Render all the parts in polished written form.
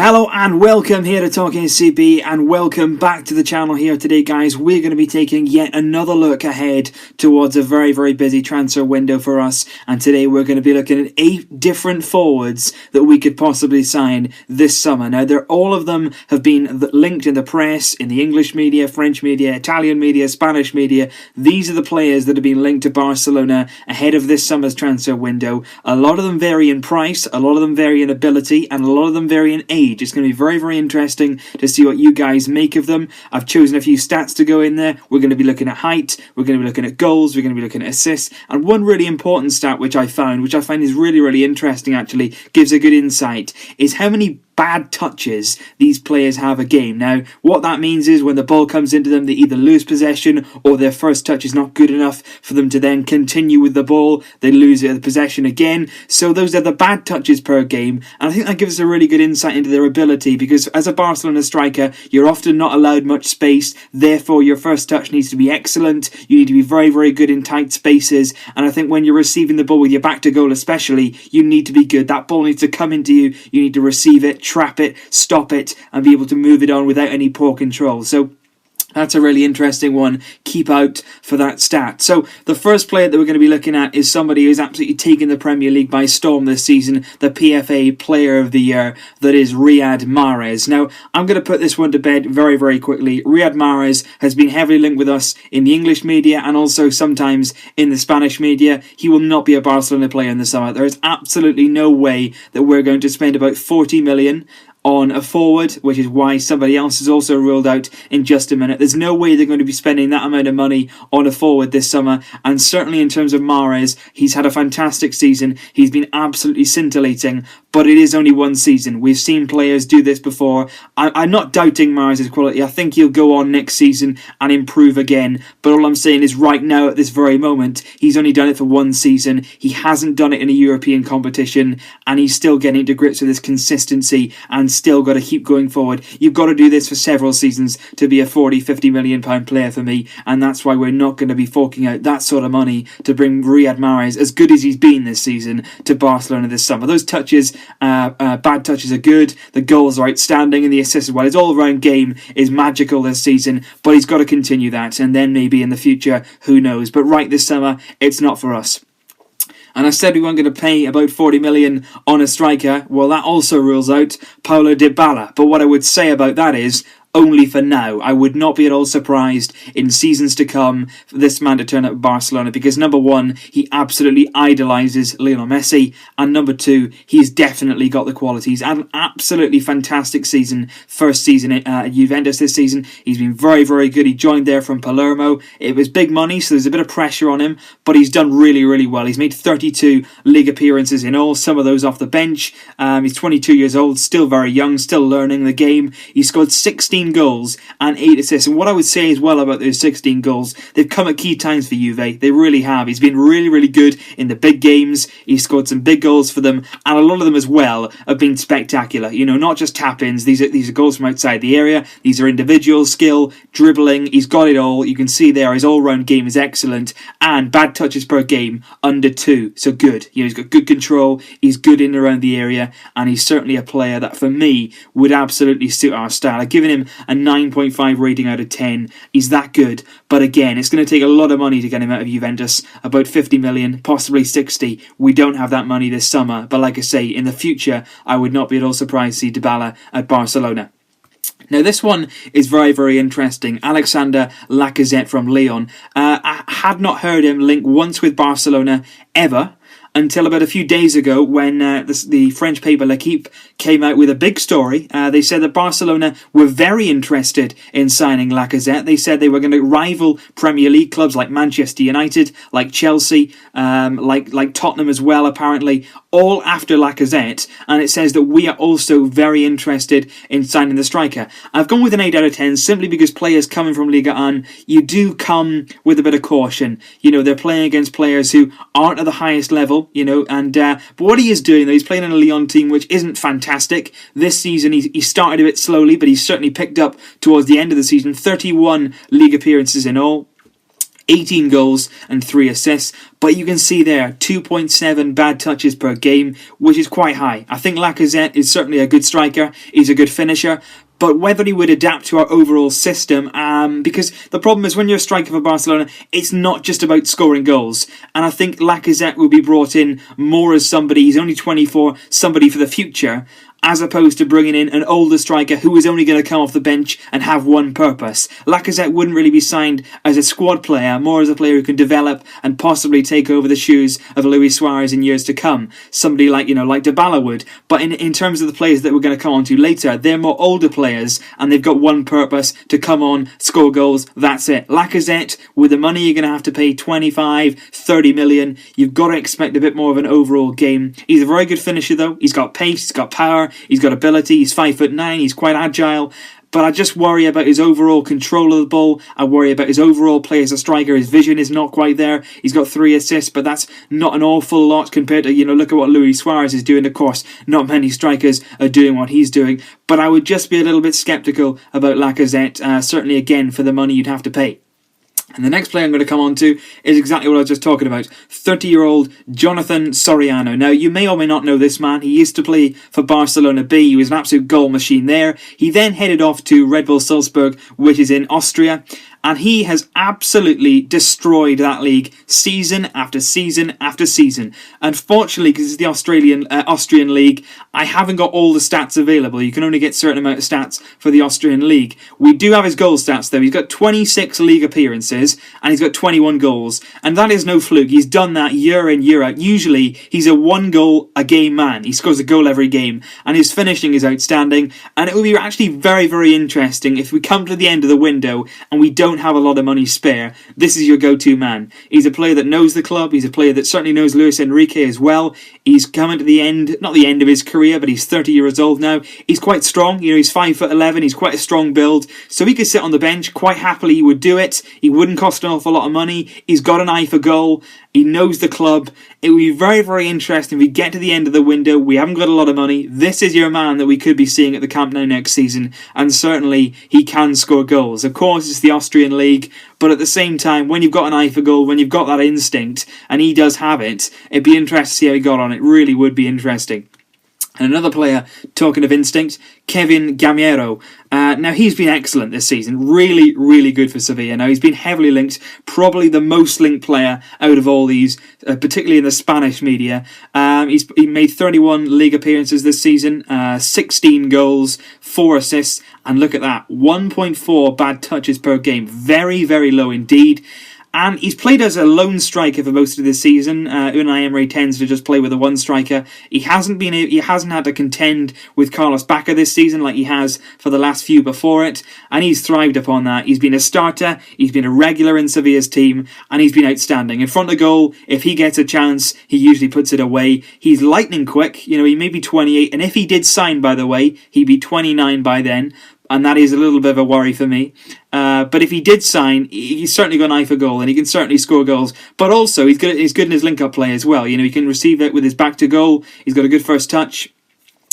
Hello and welcome here to Talking CB and welcome back to the channel here today, guys. We're going to be taking yet another look ahead towards a very busy transfer window for us, and today we're going to be looking at 8 different forwards that we could possibly sign this summer. Now, all of them have been linked in the press, in the English media, French media, Italian media, Spanish media. These are the players that have been linked to Barcelona ahead of this summer's transfer window. A lot of them vary in price, a lot of them vary in ability, and a lot of them vary in age. It's going to be very interesting to see what you guys make of them. I've chosen a few stats to go in there. We're going to be looking at height, we're going to be looking at goals, we're going to be looking at assists, and one really important stat which I find is really interesting, actually gives a good insight, is how many bad touches these players have a game. Now, what that means is when the ball comes into them, they either lose possession or their first touch is not good enough for them to then continue with the ball. They lose the possession again. So those are the bad touches per game, and I think that gives us a really good insight into their ability, because as a Barcelona striker, you're often not allowed much space. Therefore, your first touch needs to be excellent. You need to be very good in tight spaces, and I think when you're receiving the ball with your back to goal especially, you need to be good. That ball needs to come into you. You need to receive it, trap it, stop it, and be able to move it on without any poor control. So that's a really interesting one. Keep out for that stat. So the first player that we're going to be looking at is somebody who's absolutely taken the Premier League by storm this season, the PFA Player of the Year, that is Riyad Mahrez. Now, I'm going to put this one to bed very quickly. Riyad Mahrez has been heavily linked with us in the English media and also sometimes in the Spanish media. He will not be a Barcelona player in the summer. There is absolutely no way that we're going to spend about 40 million on a forward, which is why somebody else is also ruled out in just a minute. There's no way they're going to be spending that amount of money on a forward this summer, and certainly in terms of Mahrez, he's had a fantastic season. He's been absolutely scintillating, but it is only one season. We've seen players do this before. I'm not doubting Mahrez's quality. I think he'll go on next season and improve again, but all I'm saying is right now, at this very moment, he's only done it for one season. He hasn't done it in a European competition, and he's still getting to grips with his consistency and still got to keep going forward. You've got to do this for several seasons to be a 40-50 million pound player for me, and that's why we're not going to be forking out that sort of money to bring Riyad Mahrez, as good as he's been this season, to Barcelona this summer. Those touches, bad touches, are good. The goals are outstanding, and the assists as well. His all-round game is magical this season, but he's got to continue that, and then maybe in the future, who knows. But right this summer, it's not for us. And I said we weren't going to pay about 40 million on a striker. Well, that also rules out Paulo Dybala. But what I would say about that is, only for now. I would not be at all surprised in seasons to come for this man to turn up at Barcelona, because number one, he absolutely idolises Lionel Messi, and number two, he's definitely got the qualities. Had an absolutely fantastic season, first season at Juventus this season. He's been very good. He joined there from Palermo. It was big money, so there's a bit of pressure on him, but he's done really well. He's made 32 league appearances in all, some of those off the bench. He's 22 years old, still very young, still learning the game. He scored 16 goals and 8 assists, and what I would say as well about those 16 goals, they've come at key times for Juve. They really have. He's been really good in the big games. He's scored some big goals for them, and a lot of them as well have been spectacular. You know, not just tap-ins. These are goals from outside the area. These are individual skill, dribbling. He's got it all. You can see there his all-round game is excellent, and bad touches per game under 2. So good. You know, he's got good control. He's good in and around the area, and he's certainly a player that for me would absolutely suit our style. I've given him a 9.5 rating out of 10. He's that good, but again, it's going to take a lot of money to get him out of Juventus, about 50 million, possibly 60. We don't have that money this summer, but like I say, in the future, I would not be at all surprised to see Dybala at Barcelona. Now, this one is very interesting. Alexander Lacazette from Lyon. I had not heard him linked once with Barcelona ever, until about a few days ago when the French paper L'Equipe came out with a big story. They said that Barcelona were very interested in signing Lacazette. They said they were going to rival Premier League clubs like Manchester United, like Chelsea, like Tottenham as well, apparently, all after Lacazette. And it says that we are also very interested in signing the striker. I've gone with an 8 out of 10 simply because players coming from Liga 1, you do come with a bit of caution. You know, they're playing against players who aren't at the highest level, you know, and but what he is doing, though, he's playing in a Lyon team which isn't fantastic. This season he started a bit slowly, but he's certainly picked up towards the end of the season. 31 league appearances in all. 18 goals and 3 assists, but you can see there 2.7 bad touches per game, which is quite high. I think Lacazette is certainly a good striker, he's a good finisher, but whether he would adapt to our overall system, because the problem is when you're a striker for Barcelona, it's not just about scoring goals. And I think Lacazette will be brought in more as somebody, he's only 24, somebody for the future, as opposed to bringing in an older striker who is only going to come off the bench and have one purpose. Lacazette wouldn't really be signed as a squad player, more as a player who can develop and possibly take over the shoes of Luis Suarez in years to come. Somebody like Dembele would. But in terms of the players that we're going to come on to later, they're more older players and they've got one purpose: to come on, score goals, that's it. Lacazette, with the money you're going to have to pay 25, 30 million, you've got to expect a bit more of an overall game. He's a very good finisher though, he's got pace, he's got power, he's got ability, he's 5'9", he's quite agile, but I just worry about his overall control of the ball. I worry about his overall play as a striker. His vision is not quite there. He's got 3 assists, but that's not an awful lot compared to, look at what Luis Suarez is doing. Of course, not many strikers are doing what he's doing, but I would just be a little bit sceptical about Lacazette, certainly again for the money you'd have to pay. And the next player I'm going to come on to is exactly what I was just talking about. 30-year-old Jonathan Soriano. Now, you may or may not know this man. He used to play for Barcelona B. He was an absolute goal machine there. He then headed off to Red Bull Salzburg, which is in Austria. And he has absolutely destroyed that league season after season after season. Unfortunately, because it's the Austrian league, I haven't got all the stats available. You can only get a certain amount of stats for the Austrian league. We do have his goal stats though. He's got 26 league appearances and he's got 21 goals. And that is no fluke. He's done that year in, year out. Usually, he's a 1 goal a game man. He scores a goal every game. And his finishing is outstanding. And it will be actually very, very interesting if we come to the end of the window and we don't have a lot of money spare. This is your go-to man. He's a player that knows the club. He's a player that certainly knows Luis Enrique as well. He's coming to the end, not the end of his career, but he's 30 years old now. He's quite strong. He's 5'11". He's quite a strong build. So he could sit on the bench quite happily. He would do it. He wouldn't cost an awful lot of money. He's got an eye for goal. He knows the club. It would be very, very interesting if we get to the end of the window. We haven't got a lot of money. This is your man that we could be seeing at the Camp Nou next season. And certainly he can score goals. Of course, it's the Austrian league. But at the same time, when you've got an eye for goal, when you've got that instinct, and he does have it, it'd be interesting to see how he got on. It really would be interesting. And another player, talking of instinct, Kevin Gamera. Now, he's been excellent this season. Really, really good for Sevilla. Now, he's been heavily linked. Probably the most linked player out of all these, particularly in the Spanish media. He made 31 league appearances this season, 16 goals, 4 assists. And look at that, 1.4 bad touches per game. Very, very low indeed. And he's played as a lone striker for most of this season. Unai Emery tends to just play with a one striker. He hasn't had to contend with Carlos Bach this season like he has for the last few before it, and he's thrived upon that. He's been a starter, he's been a regular in Sevilla's team, and he's been outstanding. In front of goal, if he gets a chance, he usually puts it away. He's lightning quick. He may be 28, and if he did sign, by the way, he'd be 29 by then. And that is a little bit of a worry for me. But if he did sign, he's certainly got an eye for goal, and he can certainly score goals. But also, he's good in his link-up play as well. He can receive it with his back to goal. He's got a good first touch.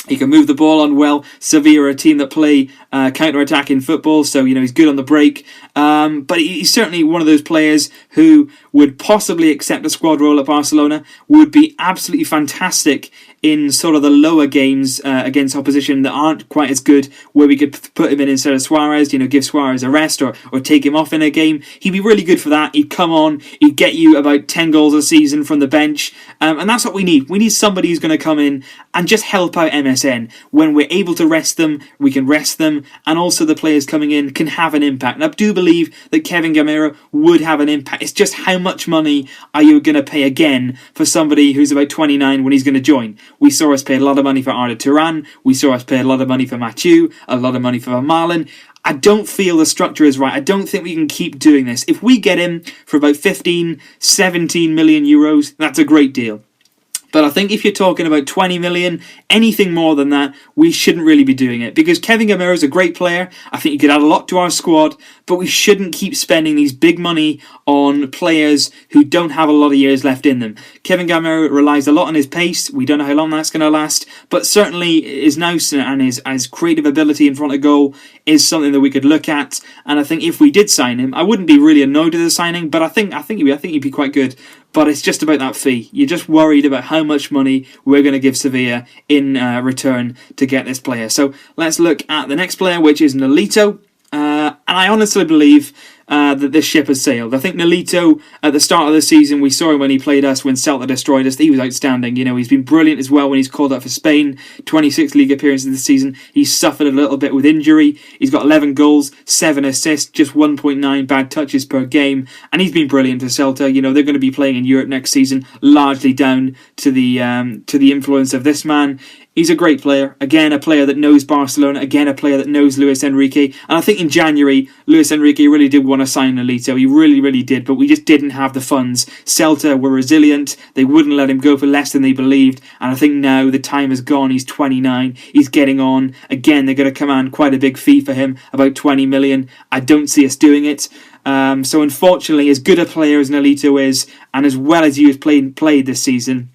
He can move the ball on well. Sevilla are a team that play counter-attacking football, so he's good on the break. But he's certainly one of those players who would possibly accept a squad role at Barcelona, would be absolutely fantastic in sort of the lower games against opposition that aren't quite as good, where we could put him in instead of Suarez, give Suarez a rest or take him off in a game. He'd be really good for that. He'd come on, he'd get you about 10 goals a season from the bench, and that's what we need. We need somebody who's going to come in and just help out MSN. When we're able to rest them, we can rest them, and also the players coming in can have an impact. And I do believe that Kevin Gamera would have an impact. It's just how much money are you going to pay again for somebody who's about 29 when he's going to join? We saw us pay a lot of money for Arda Turan. We saw us pay a lot of money for Mathieu, a lot of money for Marlon. I don't feel the structure is right. I don't think we can keep doing this. If we get him for about 15, 17 million euros, that's a great deal. But I think if you're talking about 20 million, anything more than that, we shouldn't really be doing it. Because Kevin Gamera is a great player. I think he could add a lot to our squad. But we shouldn't keep spending these big money on players who don't have a lot of years left in them. Kevin Gamera relies a lot on his pace. We don't know how long that's going to last. But certainly his nous and his creative ability in front of goal is something that we could look at. And I think if we did sign him, I wouldn't be really annoyed with the signing. But I think he'd be quite good. But it's just about that fee. You're just worried about how much money we're going to give Sevilla in return to get this player. So let's look at the next player, which is Nolito. And I honestly believe that this ship has sailed. I think Nolito, at the start of the season, we saw him when he played us, when Celta destroyed us. He was outstanding. You know, he's been brilliant as well when he's called up for Spain. 26 league appearances this season. He's suffered a little bit with injury. He's got 11 goals, 7 assists, just 1.9 bad touches per game. And he's been brilliant for Celta. You know, they're going to be playing in Europe next season, largely down to the influence of this man. He's a great player. Again, a player that knows Barcelona. Again, a player that knows Luis Enrique. And I think in January, Luis Enrique really did want to sign Nolito. He really, really did. But we just didn't have the funds. Celta were resilient. They wouldn't let him go for less than they believed. And I think now the time has gone. He's 29. He's getting on. Again, they're going to command quite a big fee for him, about 20 million. I don't see us doing it. So unfortunately, as good a player as Nolito is, and as well as he has played this season,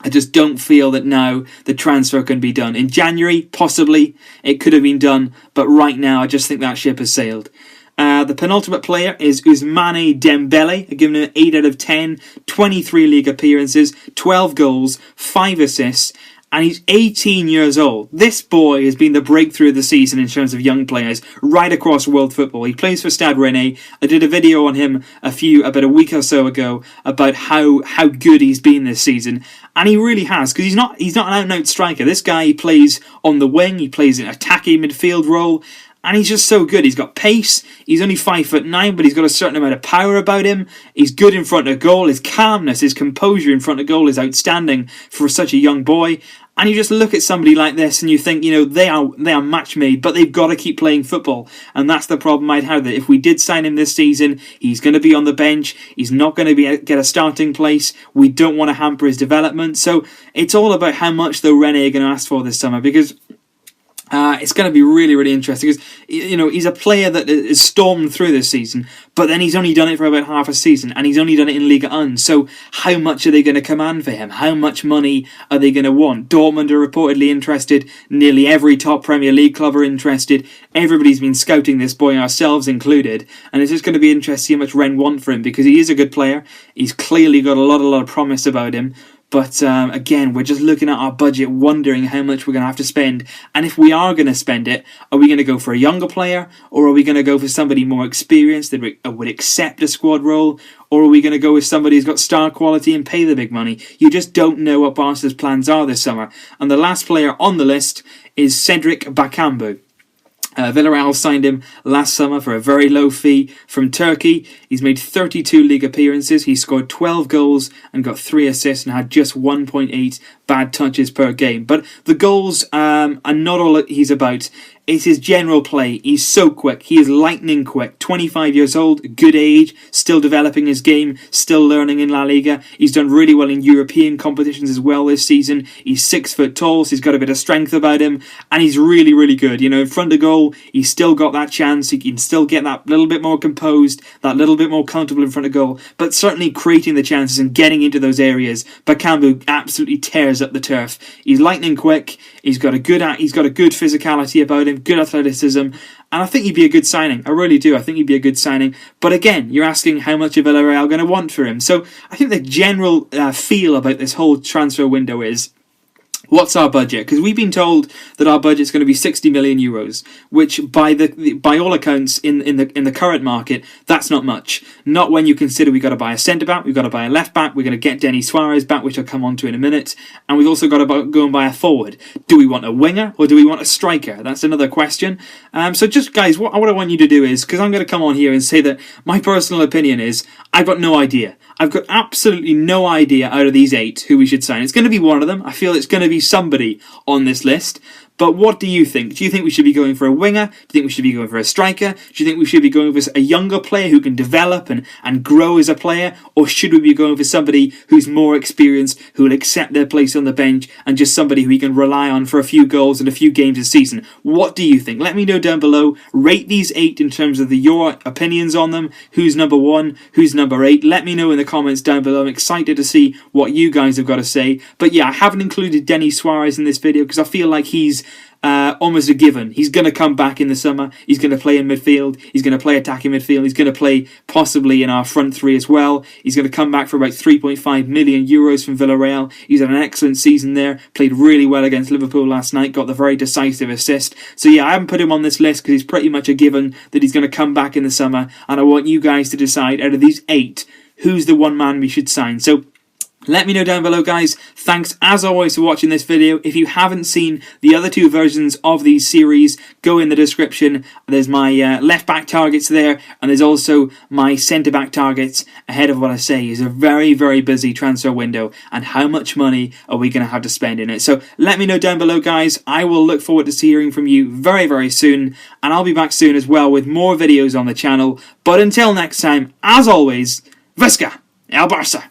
I just don't feel that now the transfer can be done. In January, possibly, it could have been done, but right now I just think that ship has sailed. The penultimate player is Ousmane Dembele. I've given him an 8 out of 10, 23 league appearances, 12 goals, 5 assists, and he's 18 years old. This boy has been the breakthrough of the season in terms of young players right across world football. He plays for Stade Rennais. I did a video on him about a week or so ago about how good he's been this season. And he really has, because he's not an out-and-out striker. This guy, he plays on the wing, he plays an attacking midfield role, and he's just so good. He's got pace, he's only 5'9", but he's got a certain amount of power about him. He's good in front of goal, his calmness, his composure in front of goal is outstanding for such a young boy. And you just look at somebody like this and you think, you know, they are match made, but they've got to keep playing football. And that's the problem I'd have. That if we did sign him this season, he's going to be on the bench. He's not going to get a starting place. We don't want to hamper his development. So it's all about how much the Rennes are going to ask for this summer, because it's going to be really, really interesting, because, you know, he's a player that has stormed through this season, but then he's only done it for about half a season, and he's only done it in Liga 1. So how much are they going to command for him? How much money are they going to want? Dortmund are reportedly interested. Nearly every top Premier League club are interested. Everybody's been scouting this boy, ourselves included, and it's just going to be interesting to see how much Rennes want for him, because he is a good player. He's clearly got a lot of promise about him. But again, we're just looking at our budget, wondering how much we're going to have to spend. And if we are going to spend it, are we going to go for a younger player? Or are we going to go for somebody more experienced that would accept a squad role? Or are we going to go with somebody who's got star quality and pay the big money? You just don't know what Barca's plans are this summer. And the last player on the list is Cedric Bakambu. Villarreal signed him last summer for a very low fee from Turkey. He's made 32 league appearances. He scored 12 goals and got 3 assists and had just 1.8 bad touches per game. But the goals are not all that he's about. It's his general play. He's so quick. He is lightning quick. 25 years old, good age, still developing his game, still learning in La Liga. He's done really well in European competitions as well this season. He's 6 foot tall, so he's got a bit of strength about him, and he's really, really good. You know, in front of goal, he's still got that chance. He can still get that little bit more composed, that little bit more comfortable in front of goal, but certainly creating the chances and getting into those areas. Bakambu absolutely tears up the turf. He's lightning quick. He's got a good physicality about him, good athleticism, and I think he'd be a good signing. I really do. I think he'd be a good signing. But again, you're asking how much are Villarreal going to want for him. So I think the general feel about this whole transfer window is, what's our budget? Because we've been told that our budget's going to be 60 million euros, which by all accounts in the current market, that's not much. Not when you consider we've got to buy a centre back, we've got to buy a left back, we're going to get Denis Suarez back, which I'll come on to in a minute, and we've also got to go and buy a forward. Do we want a winger or do we want a striker? That's another question. So just guys, what I want you to do is, because I'm going to come on here and say that my personal opinion is, I've got no idea. I've got absolutely no idea out of these 8 who we should sign. It's going to be one of them. I feel it's going to be somebody on this list. But what do you think? Do you think we should be going for a winger? Do you think we should be going for a striker? Do you think we should be going for a younger player who can develop and grow as a player? Or should we be going for somebody who's more experienced, who will accept their place on the bench, and just somebody who we can rely on for a few goals and a few games a season? What do you think? Let me know down below. Rate these 8 in terms of your opinions on them. Who's number 1? Who's number 8? Let me know in the comments down below. I'm excited to see what you guys have got to say. But yeah, I haven't included Denis Suarez in this video because I feel like he's almost a given. He's going to come back in the summer. He's going to play in midfield. He's going to play attacking midfield. He's going to play possibly in our front three as well. He's going to come back for about 3.5 million euros from Villarreal. He's had an excellent season there. Played really well against Liverpool last night. Got the very decisive assist. So yeah, I haven't put him on this list because he's pretty much a given that he's going to come back in the summer. And I want you guys to decide out of these 8, who's the one man we should sign. So let me know down below, guys. Thanks, as always, for watching this video. If you haven't seen the other 2 versions of these series, go in the description. There's my left-back targets there, and there's also my centre-back targets ahead of what I say is a very, very busy transfer window, and how much money are we going to have to spend in it. So let me know down below, guys. I will look forward to hearing from you very, very soon, and I'll be back soon as well with more videos on the channel. But until next time, as always, Visca el Barça!